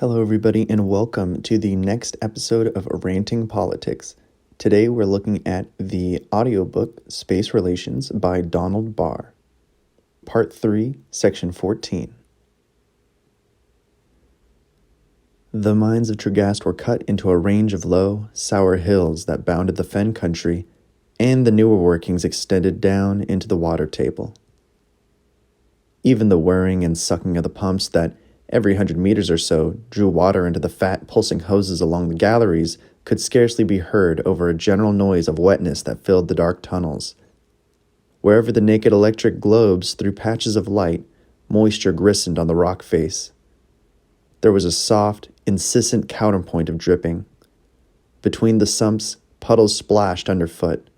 Hello, everybody, and welcome to the next episode of Ranting Politics. Today, we're looking at the audiobook Space Relations by Donald Barr, Part 3, Section 14. The mines of Tregast were cut into a range of low, sour hills that bounded the fen country, and the newer workings extended down into the water table. Even the whirring and sucking of the pumps that every 100 meters or so drew water into the fat, pulsing hoses along the galleries could scarcely be heard over a general noise of wetness that filled the dark tunnels. Wherever the naked electric globes threw patches of light, moisture glistened on the rock face. There was a soft, insistent counterpoint of dripping. Between the sumps, puddles splashed underfoot,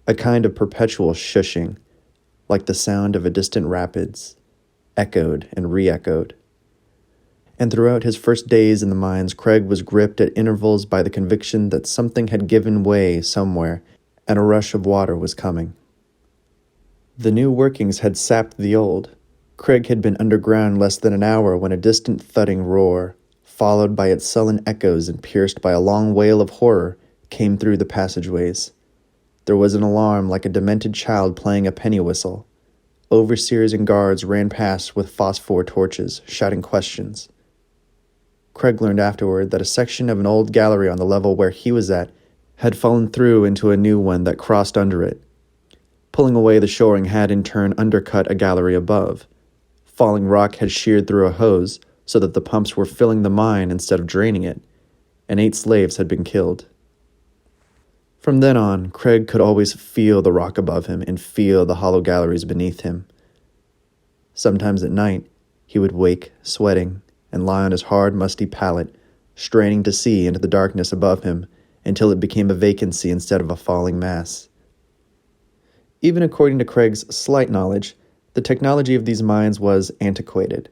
a kind of perpetual shushing, like the sound of a distant rapids, echoed and re-echoed. And throughout his first days in the mines, Craig was gripped at intervals by the conviction that something had given way somewhere, and a rush of water was coming. The new workings had sapped the old. Craig had been underground less than an hour when a distant thudding roar, followed by its sullen echoes and pierced by a long wail of horror, came through the passageways. There was an alarm like a demented child playing a penny whistle. Overseers and guards ran past with phosphor torches, shouting questions. Craig learned afterward that a section of an old gallery on the level where he was at had fallen through into a new one that crossed under it. Pulling away the shoring had in turn undercut a gallery above. Falling rock had sheared through a hose so that the pumps were filling the mine instead of draining it, and 8 slaves had been killed. From then on, Craig could always feel the rock above him and feel the hollow galleries beneath him. Sometimes at night, he would wake, sweating, and lie on his hard, musty pallet, straining to see into the darkness above him until it became a vacancy instead of a falling mass. Even according to Craig's slight knowledge, the technology of these mines was antiquated.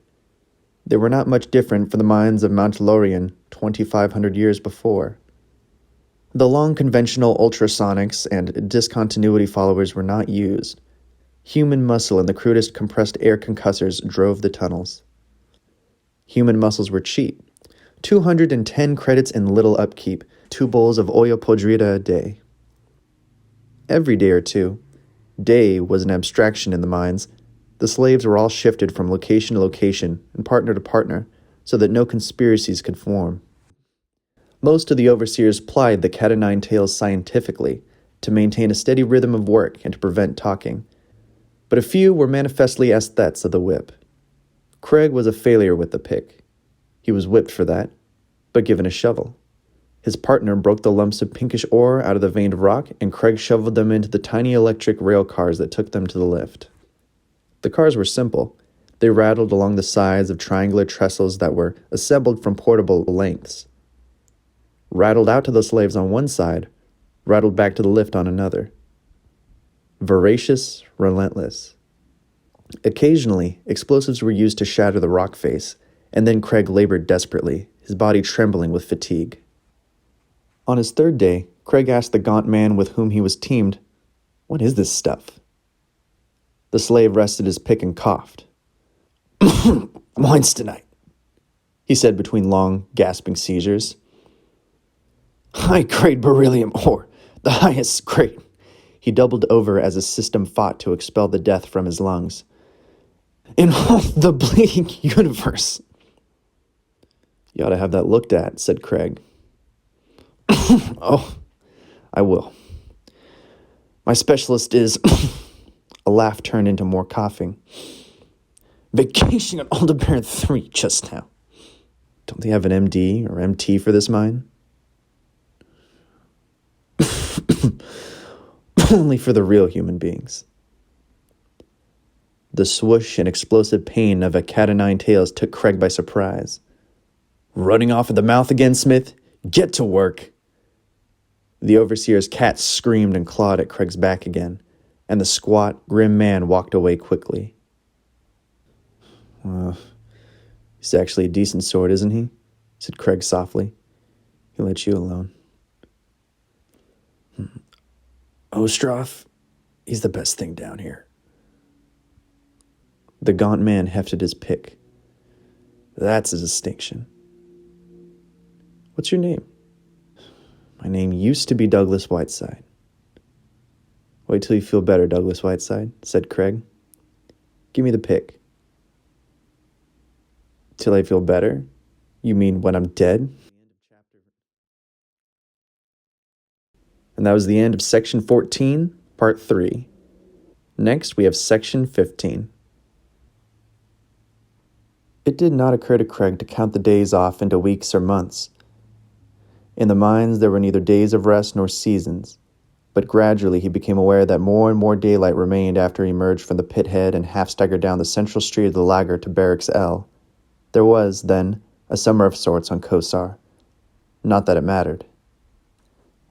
They were not much different from the mines of Mount Lorien 2,500 years before. The long conventional ultrasonics and discontinuity followers were not used. Human muscle and the crudest compressed air concussors drove the tunnels. Human muscles were cheap. 210 credits and little upkeep, 2 bowls of olla podrida a day. Every day or two, day was an abstraction in the mines. The slaves were all shifted from location to location and partner to partner so that no conspiracies could form. Most of the overseers plied the cat-o'-nine-tails scientifically to maintain a steady rhythm of work and to prevent talking, but a few were manifestly aesthetes of the whip. Craig was a failure with the pick. He was whipped for that, but given a shovel. His partner broke the lumps of pinkish ore out of the veined rock, and Craig shoveled them into the tiny electric rail cars that took them to the lift. The cars were simple. They rattled along the sides of triangular trestles that were assembled from portable lengths. Rattled out to the slaves on one side, rattled back to the lift on another. Voracious, relentless. Occasionally, explosives were used to shatter the rock face, and then Craig labored desperately, his body trembling with fatigue. On his 3rd day, Craig asked the gaunt man with whom he was teamed, "What is this stuff?" The slave rested his pick and coughed. "Moinstenite," he said between long, gasping seizures. "High-grade beryllium ore, the highest grade." He doubled over as his system fought to expel the death from his lungs. "In all the bleeding universe." "You ought to have that looked at," said Craig. "Oh, I will. My specialist is..." A laugh turned into more coughing. "Vacation at Aldebaran 3 just now." "Don't they have an MD or MT for this mine?" "Only for the real human beings." The swoosh and explosive pain of a cat-o'-nine-tails took Craig by surprise. "Running off at the mouth again, Smith? Get to work!" The overseer's cat screamed and clawed at Craig's back again, and the squat, grim man walked away quickly. "He's actually a decent sort, isn't he?" said Craig softly. "He'll let you alone." "Ostroff, he's the best thing down here." The gaunt man hefted his pick. "That's a distinction. What's your name? My name used to be Douglas Whiteside. Wait till you feel better, Douglas Whiteside, said Craig. Give me the pick. Till I feel better? You mean when I'm dead? And that was the end of Section 14, Part 3. Next, we have Section 15. It did not occur to Craig to count the days off into weeks or months. In the mines, there were neither days of rest nor seasons, but gradually he became aware that more and more daylight remained after he emerged from the pit head and half-staggered down the central street of the lager to Barracks L. There was, then, a summer of sorts on Kosar. Not that it mattered.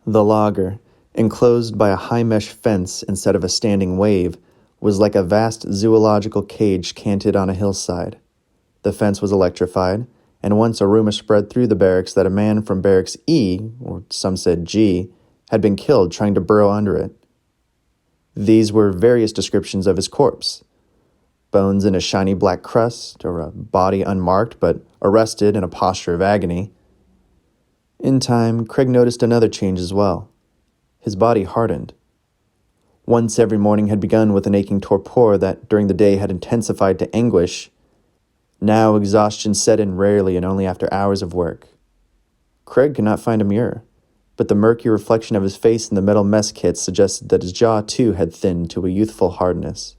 The lager, enclosed by a high-mesh fence instead of a standing wave, was like a vast zoological cage canted on a hillside. The fence was electrified, and once a rumor spread through the barracks that a man from Barracks E, or some said G, had been killed trying to burrow under it. These were various descriptions of his corpse. Bones in a shiny black crust, or a body unmarked but arrested in a posture of agony. In time, Craig noticed another change as well. His body hardened. Once every morning had begun with an aching torpor that during the day had intensified to anguish. Now exhaustion set in rarely and only after hours of work. Craig could not find a mirror, but the murky reflection of his face in the metal mess kit suggested that his jaw too had thinned to a youthful hardness.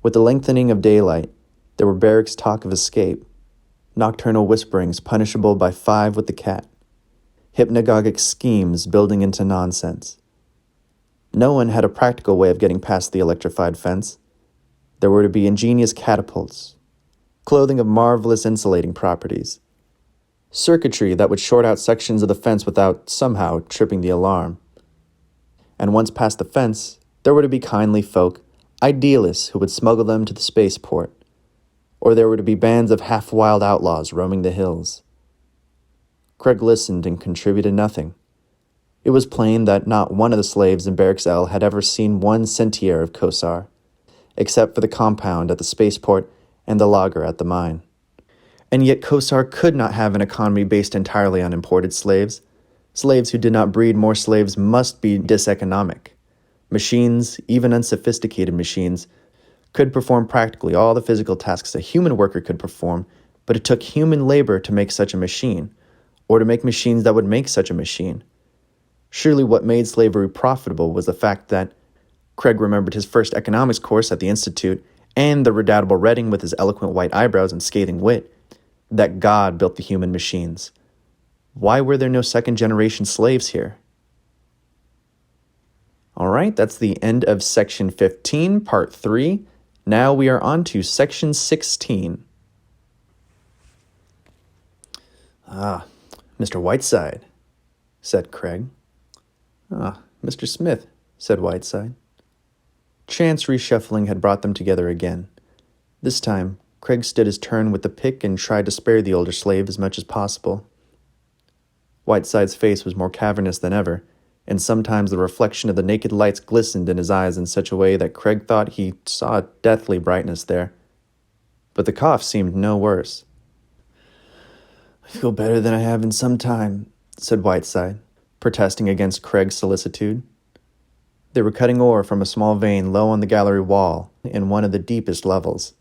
With the lengthening of daylight, there were barracks talk of escape, nocturnal whisperings punishable by 5 with the cat, hypnagogic schemes building into nonsense. No one had a practical way of getting past the electrified fence. There were to be ingenious catapults, clothing of marvelous insulating properties, circuitry that would short out sections of the fence without somehow tripping the alarm. And once past the fence, there were to be kindly folk, idealists who would smuggle them to the spaceport, or there were to be bands of half-wild outlaws roaming the hills. Craig listened and contributed nothing. It was plain that not one of the slaves in Barracks L had ever seen one centiere of Kosar, except for the compound at the spaceport and the lager at the mine. And yet Kosar could not have an economy based entirely on imported slaves. Slaves who did not breed more slaves must be diseconomic. Machines, even unsophisticated machines, could perform practically all the physical tasks a human worker could perform, but it took human labor to make such a machine, or to make machines that would make such a machine. Surely what made slavery profitable was the fact that Craig remembered his first economics course at the Institute and the redoubtable Redding with his eloquent white eyebrows and scathing wit, that God built the human machines. Why were there no second-generation slaves here? All right, that's the end of Section 15, Part 3. Now we are on to Section 16. Ah, Mr. Whiteside, said Craig. Ah, Mr. Smith, said Whiteside. Chance reshuffling had brought them together again. This time, Craig stood his turn with the pick and tried to spare the older slave as much as possible. Whiteside's face was more cavernous than ever, and sometimes the reflection of the naked lights glistened in his eyes in such a way that Craig thought he saw a deathly brightness there. But the cough seemed no worse. I feel better than I have in some time, said Whiteside, protesting against Craig's solicitude. They were cutting ore from a small vein low on the gallery wall in one of the deepest levels.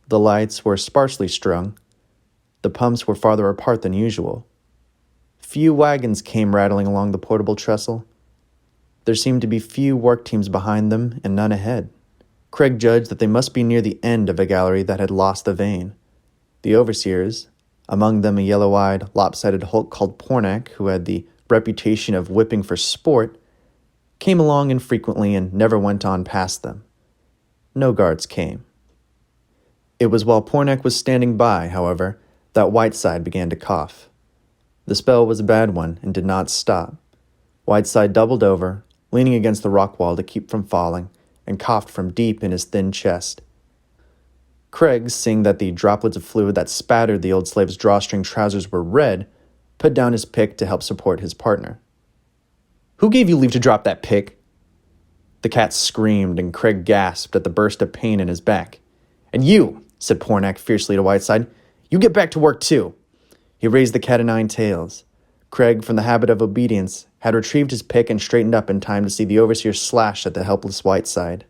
The lights were sparsely strung. The pumps were farther apart than usual. Few wagons came rattling along the portable trestle. There seemed to be few work teams behind them and none ahead. Craig judged that they must be near the end of a gallery that had lost the vein. The overseers, among them a yellow-eyed, lopsided hulk called Pornak, who had the reputation of whipping for sport, came along infrequently and never went on past them. No guards came. It was while Pornak was standing by, however, that Whiteside began to cough. The spell was a bad one and did not stop. Whiteside doubled over, leaning against the rock wall to keep from falling, and coughed from deep in his thin chest. Craig, seeing that the droplets of fluid that spattered the old slave's drawstring trousers were red, put down his pick to help support his partner. "Who gave you leave to drop that pick?" The cat screamed, and Craig gasped at the burst of pain in his back. "And you," said Pornak fiercely to Whiteside, "you get back to work too. He raised the cat o' nine tails. Craig, from the habit of obedience, had retrieved his pick and straightened up in time to see the overseer slash at the helpless Whiteside.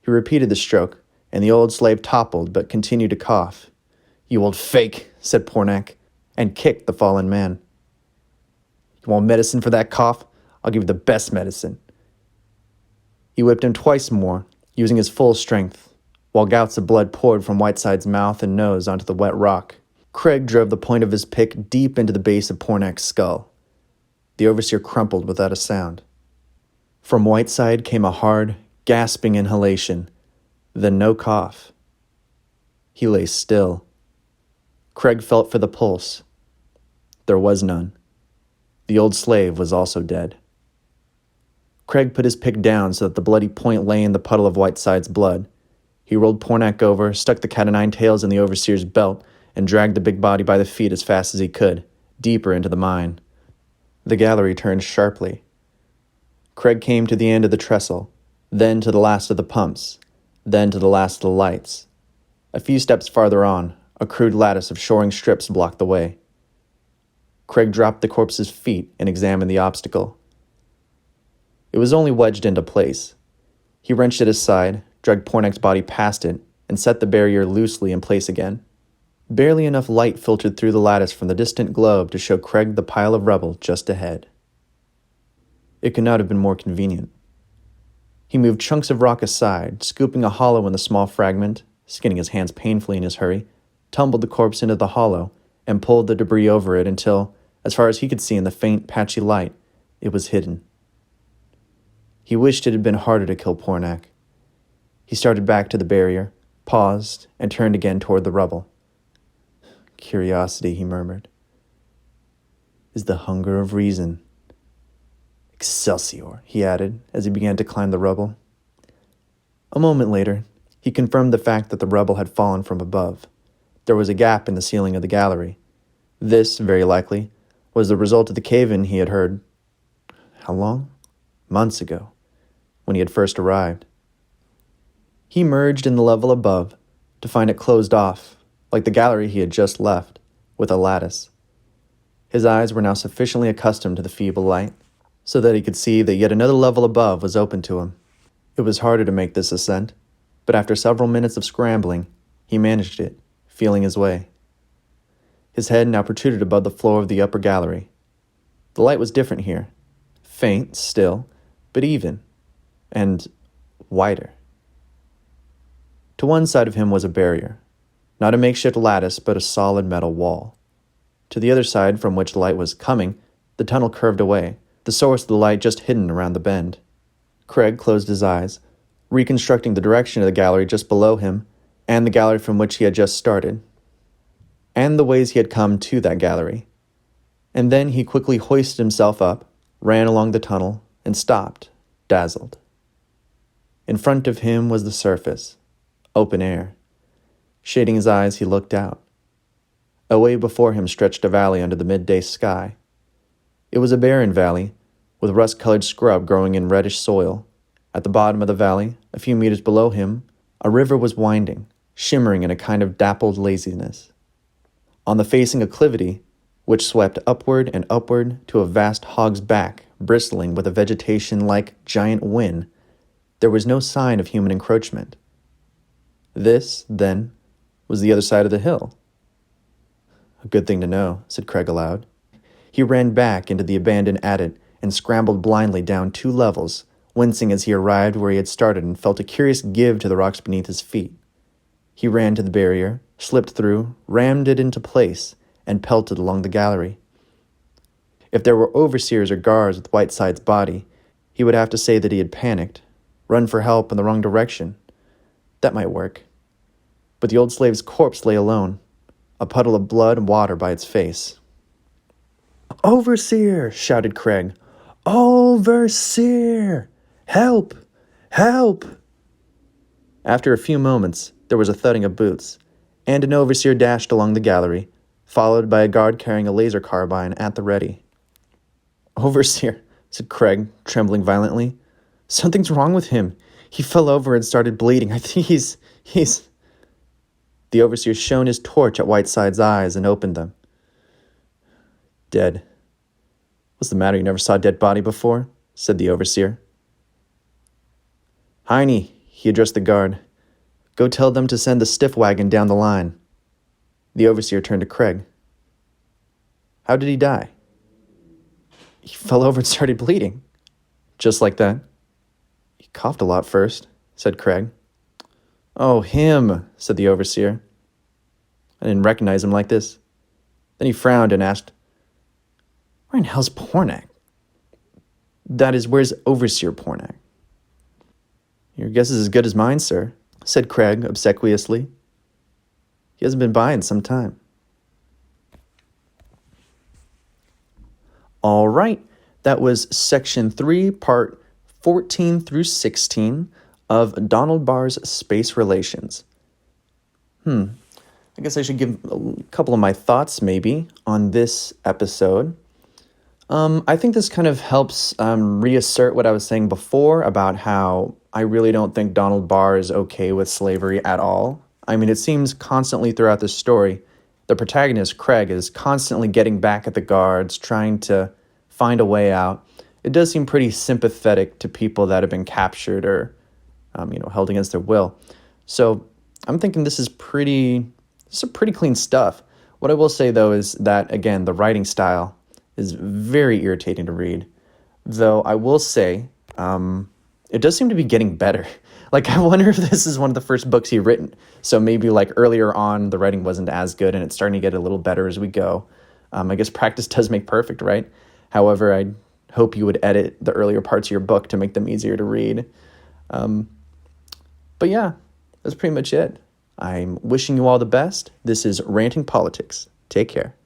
He repeated the stroke, and the old slave toppled but continued to cough. "You old fake," said Pornack, and kicked the fallen man. "You want medicine for that cough? I'll give you the best medicine." He whipped him twice more, using his full strength, while gouts of blood poured from Whiteside's mouth and nose onto the wet rock. Craig drove the point of his pick deep into the base of Pornack's skull. The overseer crumpled without a sound. From Whiteside came a hard, gasping inhalation, then no cough. He lay still. Craig felt for the pulse. There was none. The old slave was also dead. Craig put his pick down so that the bloody point lay in the puddle of Whiteside's blood. He rolled Pornack over, stuck the cat o' nine tails in the overseer's belt, and dragged the big body by the feet as fast as he could, deeper into the mine. The gallery turned sharply. Craig came to the end of the trestle, then to the last of the pumps, then to the last of the lights. A few steps farther on, a crude lattice of shoring strips blocked the way. Craig dropped the corpse's feet and examined the obstacle. It was only wedged into place. He wrenched it aside, dragged Pornack's body past it, and set the barrier loosely in place again. Barely enough light filtered through the lattice from the distant globe to show Craig the pile of rubble just ahead. It could not have been more convenient. He moved chunks of rock aside, scooping a hollow in the small fragment, skinning his hands painfully in his hurry, tumbled the corpse into the hollow, and pulled the debris over it until, as far as he could see in the faint, patchy light, it was hidden. He wished it had been harder to kill Pornack. He started back to the barrier, paused, and turned again toward the rubble. "Curiosity," he murmured, "is the hunger of reason." "Excelsior," he added as he began to climb the rubble. A moment later, he confirmed the fact that the rubble had fallen from above. There was a gap in the ceiling of the gallery. This, very likely, was the result of the cave-in he had heard. How long? Months ago, when he had first arrived. He emerged in the level above to find it closed off, like the gallery he had just left, with a lattice. His eyes were now sufficiently accustomed to the feeble light, so that he could see that yet another level above was open to him. It was harder to make this ascent, but after several minutes of scrambling, he managed it, feeling his way. His head now protruded above the floor of the upper gallery. The light was different here, faint still, but even, and wider. To one side of him was a barrier, not a makeshift lattice, but a solid metal wall. To the other side, from which the light was coming, the tunnel curved away, the source of the light just hidden around the bend. Craig closed his eyes, reconstructing the direction of the gallery just below him, and the gallery from which he had just started, and the ways he had come to that gallery. And then he quickly hoisted himself up, ran along the tunnel, and stopped, dazzled. In front of him was the surface, open air. Shading his eyes, he looked out. Away before him stretched a valley under the midday sky. It was a barren valley, with rust-colored scrub growing in reddish soil. At the bottom of the valley, a few meters below him, a river was winding, shimmering in a kind of dappled laziness. On the facing acclivity, which swept upward and upward to a vast hog's back, bristling with a vegetation like giant wen, there was no sign of human encroachment. This, then, was the other side of the hill. "A good thing to know," said Craig aloud. He ran back into the abandoned adit and scrambled blindly down 2 levels, wincing as he arrived where he had started and felt a curious give to the rocks beneath his feet. He ran to the barrier, slipped through, rammed it into place, and pelted along the gallery. If there were overseers or guards with Whiteside's body, he would have to say that he had panicked, run for help in the wrong direction. That might work. But the old slave's corpse lay alone, a puddle of blood and water by its face. "Overseer!" shouted Craig. "Overseer! Help! Help!" After a few moments, there was a thudding of boots, and an overseer dashed along the gallery, followed by a guard carrying a laser carbine at the ready. "Overseer," said Craig, trembling violently. "Something's wrong with him. He fell over and started bleeding. I think he's... The overseer shone his torch at Whiteside's eyes and opened them. Dead. What's the matter? You never saw a dead body before? Said the overseer. Heine, he addressed the guard. Go tell them to send the stiff wagon down the line. The overseer turned to Craig. How did he die? He fell over and started bleeding. Just like that. He coughed a lot first, said Craig. Oh, him, said the overseer. I didn't recognize him like this. Then he frowned and asked, Where in hell's Pornak? That is, where's Overseer Pornak? Your guess is as good as mine, sir, said Craig obsequiously. He hasn't been by in some time. All right, that was section 3, part 14 through 16 of Donald Barr's Space Relations. I guess I should give a couple of my thoughts maybe on this episode. I think this kind of helps reassert what I was saying before about how I really don't think Donald Barr is okay with slavery at all. I mean, it seems constantly throughout this story, the protagonist, Craig, is constantly getting back at the guards, trying to find a way out. It does seem pretty sympathetic to people that have been captured or, held against their will. So I'm thinking this is pretty clean stuff. What I will say, though, is that, again, the writing style is very irritating to read. Though I will say, it does seem to be getting better. Like, I wonder if this is one of the first books he written. So maybe, like, earlier on, the writing wasn't as good, and it's starting to get a little better as we go. I guess practice does make perfect, right? However, I hope you would edit the earlier parts of your book to make them easier to read. But yeah, that's pretty much it. I'm wishing you all the best. This is Ranting Politics. Take care.